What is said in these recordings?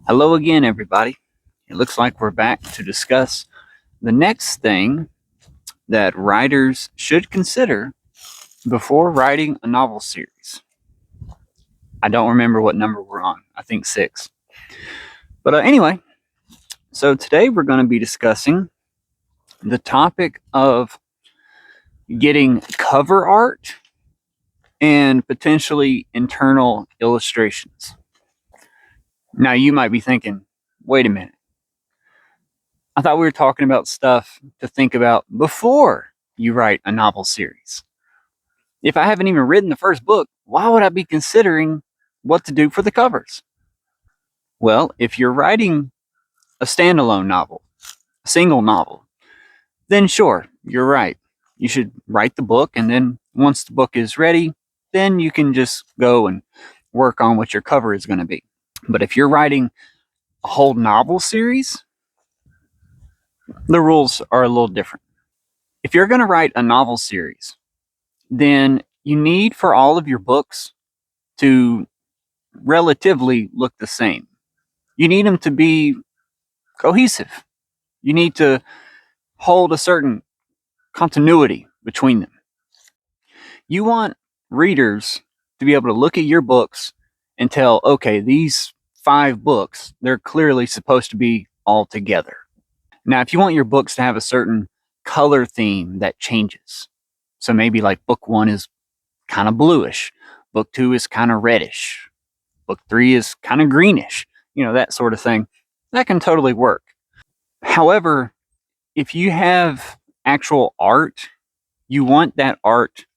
Hello again, everybody. It looks like we're back to discuss the next thing that writers should consider before writing a novel series. I don't remember what number we're on. I think 6. But anyway, so today we're going to be discussing the topic of getting cover art and potentially internal illustrations. Now, you might be thinking, wait a minute. I thought we were talking about stuff to think about before you write a novel series. If I haven't even written the first book, why would I be considering what to do for the covers? Well, if you're writing a standalone novel, a single novel, then sure, you're right. You should write the book, and then once the book is ready, then you can just go and work on what your cover is going to be. But if you're writing a whole novel series, the rules are a little different. If you're going to write a novel series, then you need for all of your books to relatively look the same. You need them to be cohesive. You need to hold a certain continuity between them. You want readers to be able to look at your books and tell, okay, these 5 books, they're clearly supposed to be all together. Now, if you want your books to have a certain color theme that changes, so maybe like book 1 is kind of bluish, book 2 is kind of reddish, book 3 is kind of greenish, that sort of thing, that can totally work. However, if you have actual art, you want that art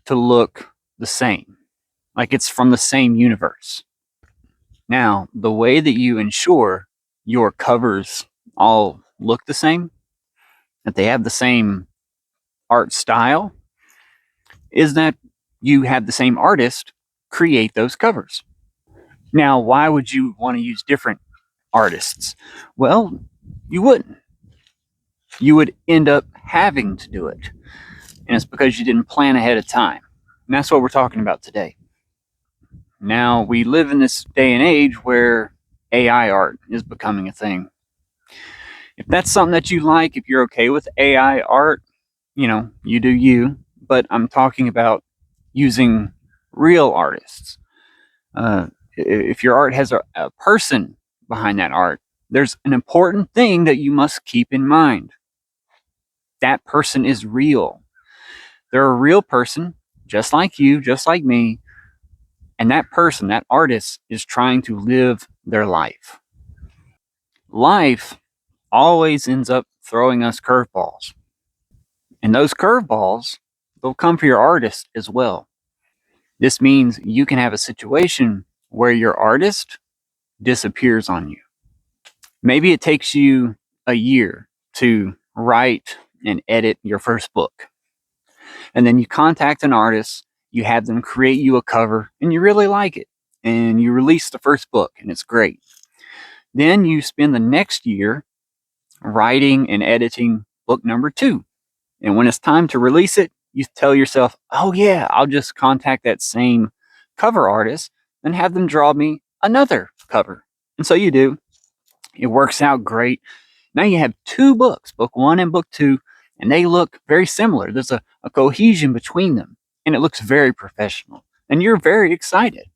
to look the same, like it's from the same universe. Now, the way that you ensure your covers all look the same, that they have the same art style, is that you have the same artist create those covers. Now, why would you want to use different artists? Well, you wouldn't. You would end up having to do it. And it's because you didn't plan ahead of time. And that's what we're talking about today. Now, we live in this day and age where AI art is becoming a thing. If that's something that you like, if you're okay with AI art, you do you. But I'm talking about using real artists. If your art has a person behind that art, there's an important thing that you must keep in mind. That person is real. They're a real person, just like you, just like me. And that person, that artist, is trying to live their life. Life always ends up throwing us curveballs. And those curveballs, they'll come for your artist as well. This means you can have a situation where your artist disappears on you. Maybe it takes you a year to write and edit your first book. And then you contact an artist, you have them create you a cover, and you really like it. And you release the first book, and it's great. Then you spend the next year writing and editing book number 2. And when it's time to release it, you tell yourself, oh, yeah, I'll just contact that same cover artist and have them draw me another cover. And so you do. It works out great. Now you have 2 books, book 1 and book 2, and they look very similar. There's a cohesion between them, and it looks very professional. And you're very excited.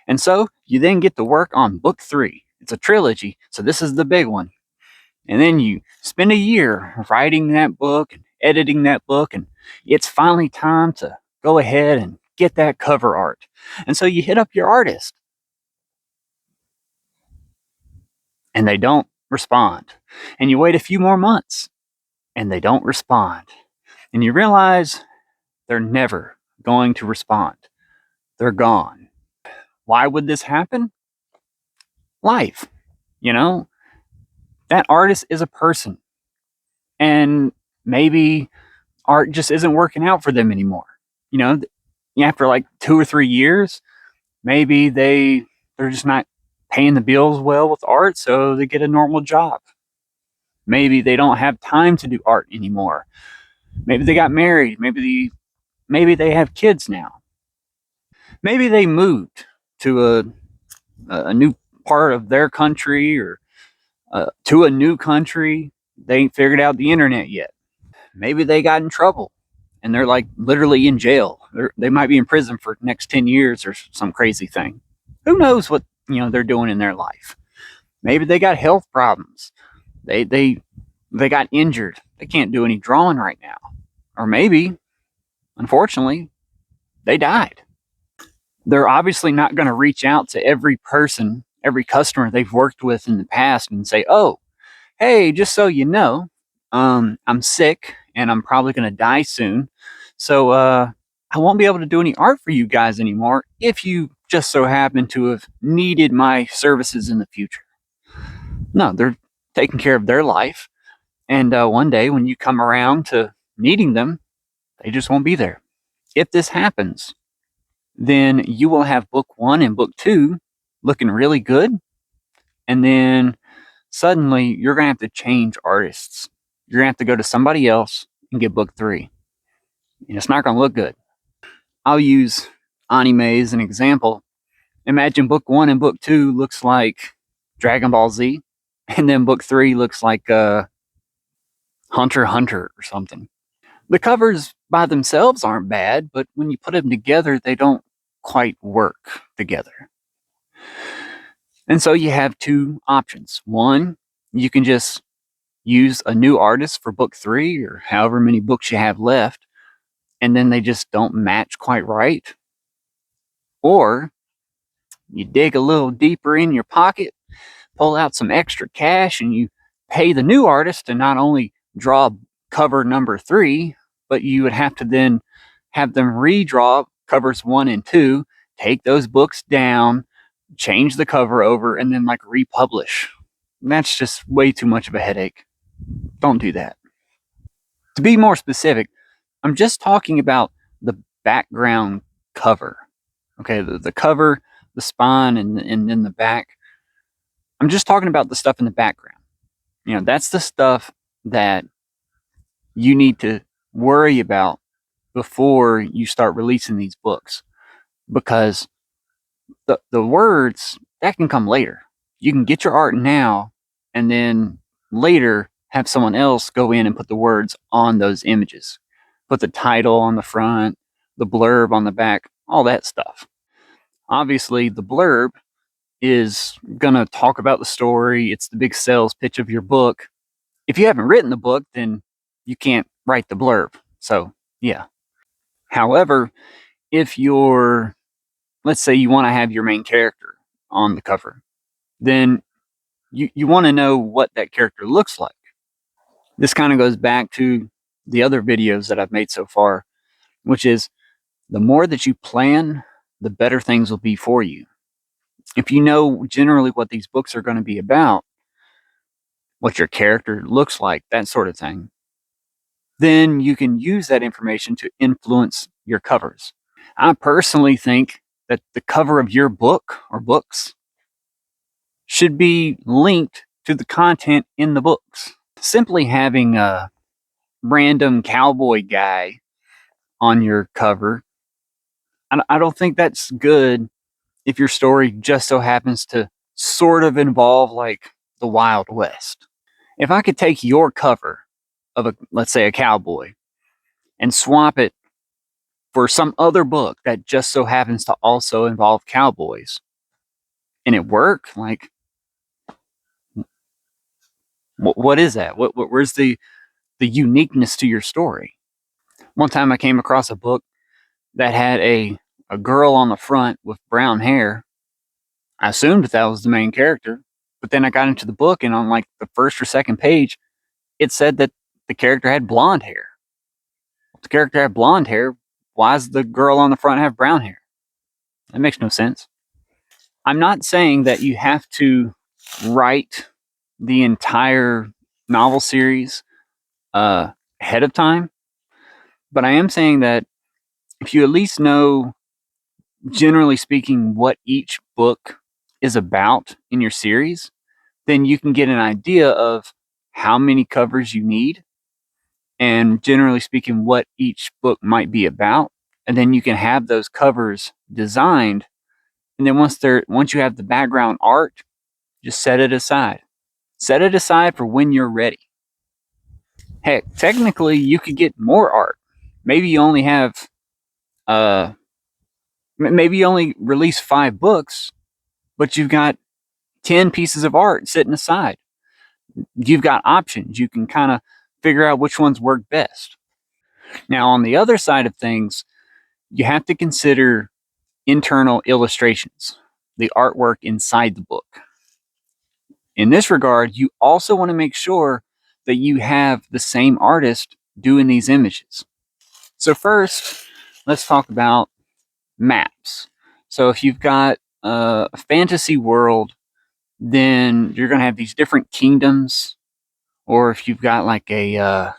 And so you then get to work on book 3. It's a trilogy, so this is the big one. And then you spend a year writing that book and editing that book, and it's finally time to go ahead and get that cover art. And so you hit up your artist, and they don't respond. And you wait a few more months, and they don't respond. And you realize they're never going to respond. They're gone. Why would this happen? Life. You know, that artist is a person. And maybe art just isn't working out for them anymore. You know, after like 2 or 3 years, maybe they're just not paying the bills well with art, so they get a normal job. Maybe they don't have time to do art anymore. Maybe they got married. Maybe they have kids now. Maybe they moved to a new part of their country or to a new country. They ain't figured out the internet yet. Maybe they got in trouble and they're like literally in jail. They might be in prison for the next 10 years or some crazy thing. Who knows what they're doing in their life? Maybe they got health problems. They got injured. They can't do any drawing right now. Or maybe, unfortunately, they died. They're obviously not going to reach out to every person, every customer they've worked with in the past and say, "Oh, hey, just so you know, I'm sick and I'm probably going to die soon. So I won't be able to do any art for you guys anymore if you just so happen to have needed my services in the future." No, they're taking care of their life. And one day when you come around to needing them, they just won't be there. If this happens, then you will have book 1 and book 2 looking really good. And then suddenly you're going to have to change artists. You're going to have to go to somebody else and get book 3. And it's not going to look good. I'll use anime as an example. Imagine book 1 and book 2 looks like Dragon Ball Z. And then book 3 looks like Hunter x Hunter or something. The covers by themselves aren't bad, but when you put them together, they don't quite work together. And so you have 2 options. One, you can just use a new artist for book 3 or however many books you have left, and then they just don't match quite right. Or you dig a little deeper in your pocket, pull out some extra cash, and you pay the new artist to not only draw cover number 3, but you would have to then have them redraw covers 1 and 2, take those books down, change the cover over, and then like republish. That's just way too much of a headache. Don't do that. To be more specific, I'm just talking about the background cover. Okay, the cover, the spine, and then the back. I'm just talking about the stuff in the background. That's the stuff that you need to worry about before you start releasing these books, because the words, that can come later. You can get your art now and then later have someone else go in and put the words on those images. Put the title on the front, the blurb on the back, all that stuff. Obviously, the blurb is going to talk about the story. It's the big sales pitch of your book. If you haven't written the book, then you can't write the blurb. So, yeah. However, if let's say you want to have your main character on the cover, then you want to know what that character looks like. This kind of goes back to the other videos that I've made so far, which is the more that you plan, the better things will be for you. If you know generally what these books are going to be about, what your character looks like, that sort of thing, then you can use that information to influence your covers. I personally think that the cover of your book or books should be linked to the content in the books. Simply having a random cowboy guy on your cover, I don't think that's good if your story just so happens to sort of involve like the Wild West. If I could take your cover of let's say a cowboy, and swap it for some other book that just so happens to also involve cowboys, and it worked, like, what is that? Where's the uniqueness to your story? One time I came across a book that had a girl on the front with brown hair. I assumed that was the main character, but then I got into the book, and on like the first or second page, it said that the character had blonde hair. If the character had blonde hair, why does the girl on the front have brown hair? That makes no sense. I'm not saying that you have to write the entire novel series ahead of time, but I am saying that if you at least know, generally speaking, what each book is about in your series, then you can get an idea of how many covers you need and, generally speaking, what each book might be about. And then you can have those covers designed. And then once you have the background art Just set it aside. Set it aside for when you're ready. Heck, technically, you could get more art. Maybe you only have, maybe you only release 5 books, but you've got 10 pieces of art sitting aside. You've got options. You can kind of figure out which ones work best. Now, on the other side of things, you have to consider internal illustrations, the artwork inside the book. In this regard, you also want to make sure that you have the same artist doing these images. So first, let's talk about maps. So if you've got a fantasy world, then you're going to have these different kingdoms, or if you've got like a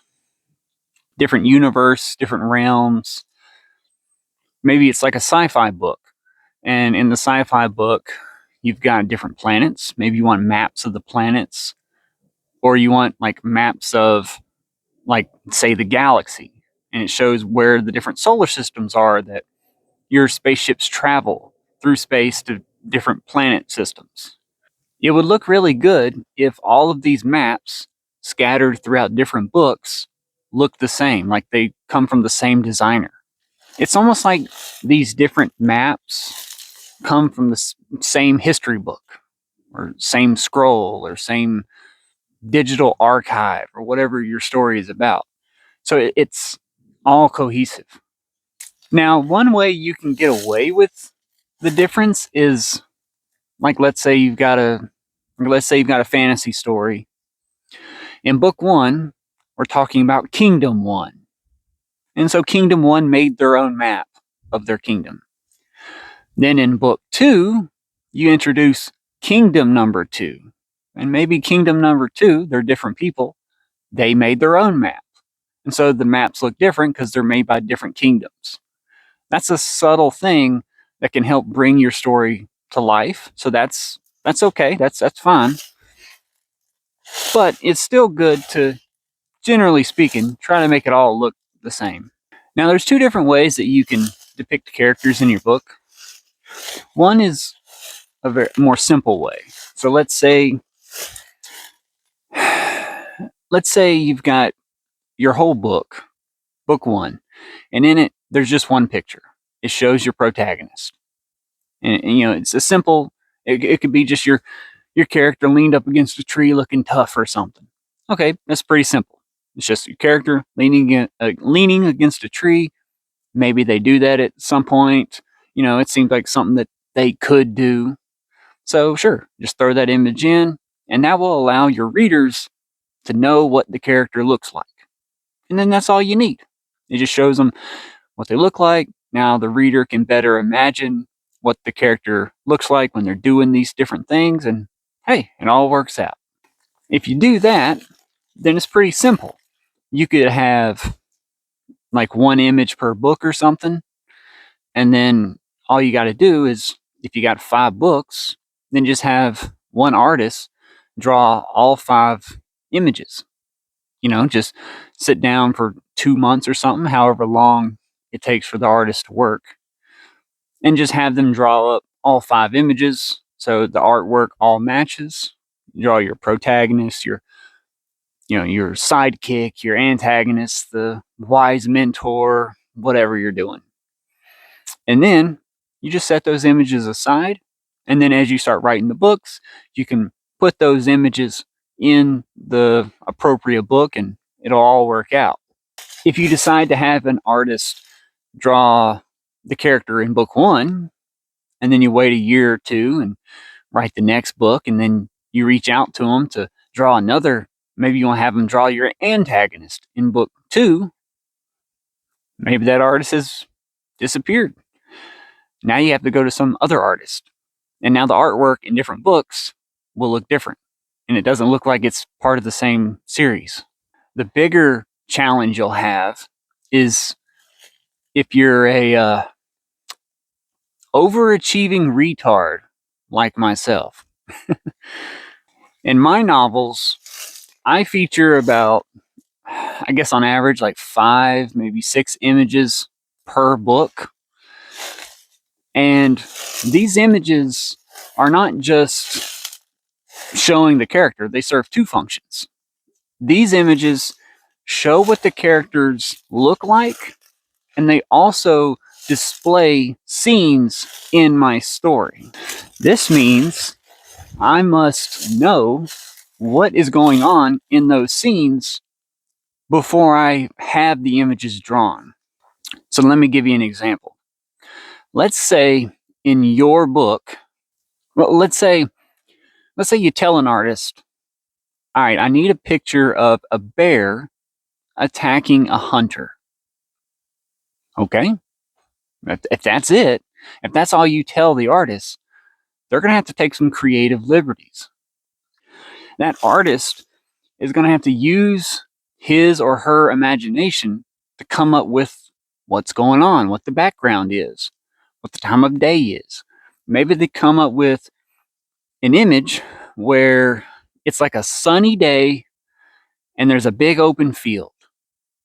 different universe, different realms, maybe it's like a sci-fi book. And in the sci-fi book, you've got different planets. Maybe you want maps of the planets, or you want like maps of, like, say, the galaxy, and it shows where the different solar systems are that your spaceships travel through space to different planet systems. It would look really good if all of these maps scattered throughout different books look the same, like they come from the same designer. It's almost like these different maps come from the same history book, or same scroll, or same digital archive, or whatever your story is about. So it's all cohesive. Now, one way you can get away with the difference is, like, let's say you've got a fantasy story. In book 1, we're talking about Kingdom 1. And so Kingdom 1 made their own map of their kingdom. Then in book 2, you introduce Kingdom number 2. And maybe Kingdom number 2, they're different people. They made their own map. And so the maps look different because they're made by different kingdoms. That's a subtle thing that can help bring your story to life. So that's okay. That's fine. But it's still good to, generally speaking, try to make it all look the same. Now, there's 2 different ways that you can depict characters in your book. One is a very more simple way. So let's say you've got your whole book, book 1, and in it there's just one picture. It shows your protagonist, and it's a simple. It could be just your character leaned up against a tree looking tough or something. Okay, that's pretty simple. It's just your character leaning against a tree. Maybe they do that at some point. It seems like something that they could do. So sure, just throw that image in, and that will allow your readers to know what the character looks like. And then that's all you need. It just shows them what they look like. Now the reader can better imagine what the character looks like when they're doing these different things, and hey, it all works out. If you do that, then it's pretty simple. You could have like one image per book or something, and then all you got to do is, if you got 5 books, then just have one artist draw all 5 images. Just sit down for 2 months or something, however long it takes for the artist to work, and just have them draw up all 5 images so the artwork all matches. Draw your protagonist, your sidekick, your antagonist, the wise mentor, whatever you're doing. And then you just set those images aside. And then as you start writing the books, you can put those images in the appropriate book and it'll all work out. If you decide to have an artist draw the character in book 1, and then you wait a year or 2 and write the next book, and then you reach out to them to draw another, maybe you want to have them draw your antagonist in book 2, maybe that artist has disappeared. Now you have to go to some other artist. And now the artwork in different books will look different. And it doesn't look like it's part of the same series. The bigger challenge you'll have is if you're a overachieving retard like myself. In my novels, I feature about, I guess on average, like 5, maybe 6 images per book. And these images are not just showing the character, they serve two functions. These images show what the characters look like, and they also display scenes in my story. This means I must know what is going on in those scenes before I have the images drawn. So let me give you an example. Let's say in your book, well, let's say you tell an artist, all right, I need a picture of a bear attacking a hunter. Okay? If that's it, if that's all you tell the artist, they're going to have to take some creative liberties. That artist is going to have to use his or her imagination to come up with what's going on, what the background is, what the time of day is. Maybe they come up with an image where it's like a sunny day and there's a big open field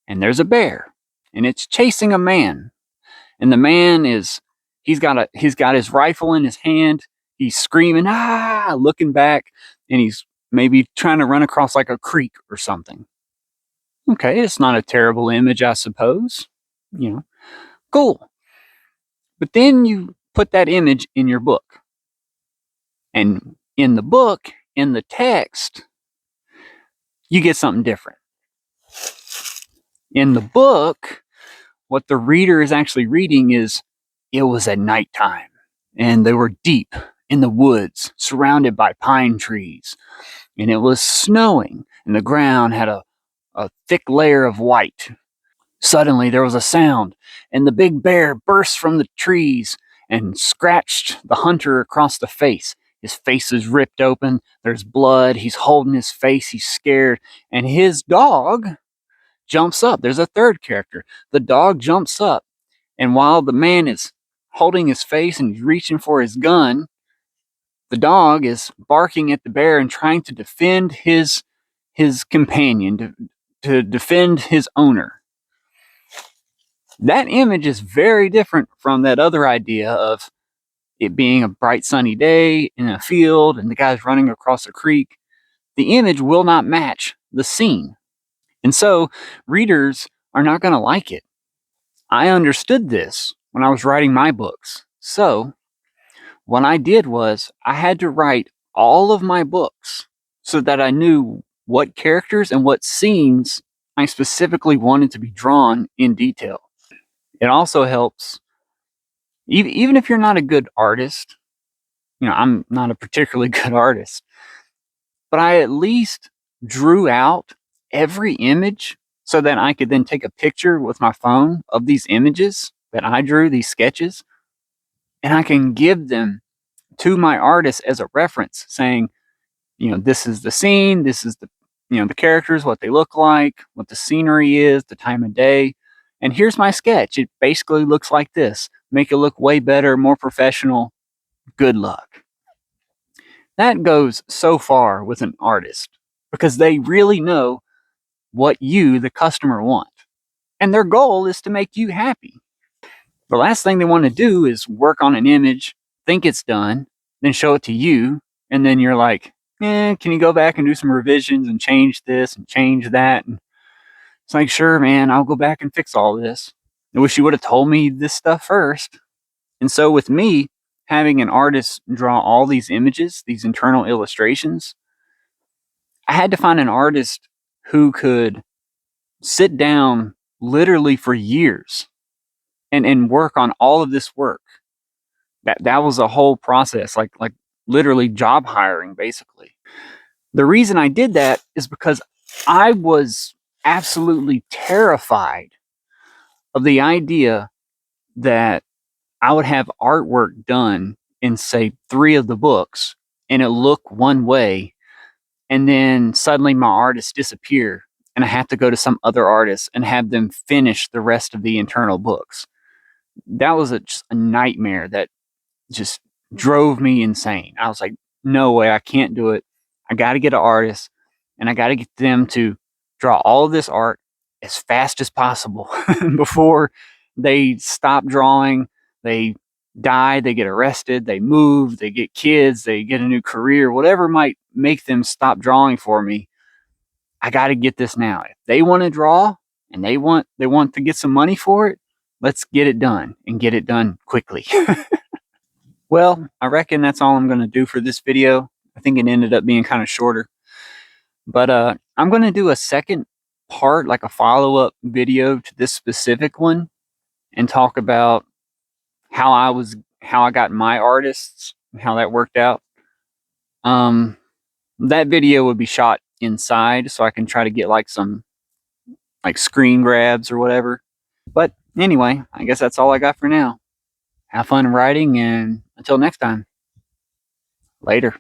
and there's a bear and it's chasing a man. And the man he's got his rifle in his hand. He's screaming, looking back, and he's maybe trying to run across like a creek or something. Okay, it's not a terrible image, I suppose. Cool. But then you put that image in your book. And in the book, in the text, you get something different. In the book, what the reader is actually reading is, it was at nighttime, and they were deep in the woods, surrounded by pine trees, and it was snowing, and the ground had a thick layer of white. Suddenly there was a sound, and the big bear burst from the trees and scratched the hunter across the face. His face is ripped open, there's blood, he's holding his face, he's scared, and his dog jumps up. There's a third character. The dog jumps up, and while the man is holding his face and he's reaching for his gun, the dog is barking at the bear and trying to defend his companion, to defend his owner. That image is very different from that other idea of it being a bright sunny day in a field and the guy's running across a creek. The image will not match the scene. And so readers are not going to like it. I understood this when I was writing my books. So what I did was I had to write all of my books so that I knew what characters and what scenes I specifically wanted to be drawn in detail. It also helps, even if you're not a good artist, I'm not a particularly good artist, but I at least drew out every image so that I could then take a picture with my phone of these images that I drew, these sketches, and I can give them to my artist as a reference, saying, this is the scene, this is the characters, what they look like, what the scenery is, the time of day, and here's my sketch. It basically looks like this. Make it look way better, more professional. Good luck. That goes so far with an artist because they really know what you, the customer, want. And their goal is to make you happy. The last thing they want to do is work on an image, think it's done, then show it to you, and then you're like, can you go back and do some revisions and change this and change that? And it's like, sure, man, I'll go back and fix all this. I wish you would have told me this stuff first. And so with me, having an artist draw all these images, these internal illustrations, I had to find an artist who could sit down literally for years and work on all of this work. That was a whole process, like literally job hiring, basically. The reason I did that is because I was absolutely terrified of the idea that I would have artwork done in, say, 3 of the books and it look one way, and then suddenly my artists disappear and I have to go to some other artist and have them finish the rest of the internal books. That was just a nightmare that just drove me insane. I was like, no way, I can't do it. I got to get an artist and I got to get them to draw all of this art as fast as possible before they stop drawing, they die, they get arrested, they move, they get kids, they get a new career, whatever might make them stop drawing for me. I got to get this now. If they want to draw and they want to get some money for it, let's get it done and get it done quickly. Well, I reckon that's all I'm going to do for this video. I think it ended up being kind of shorter. But I'm going to do a second part, like a follow-up video to this specific one, and talk about how I got my artists, how that worked out. That video would be shot inside, so I can try to get like some like screen grabs or whatever. But anyway, I guess that's all I got for now. Have fun writing, and until next time, later.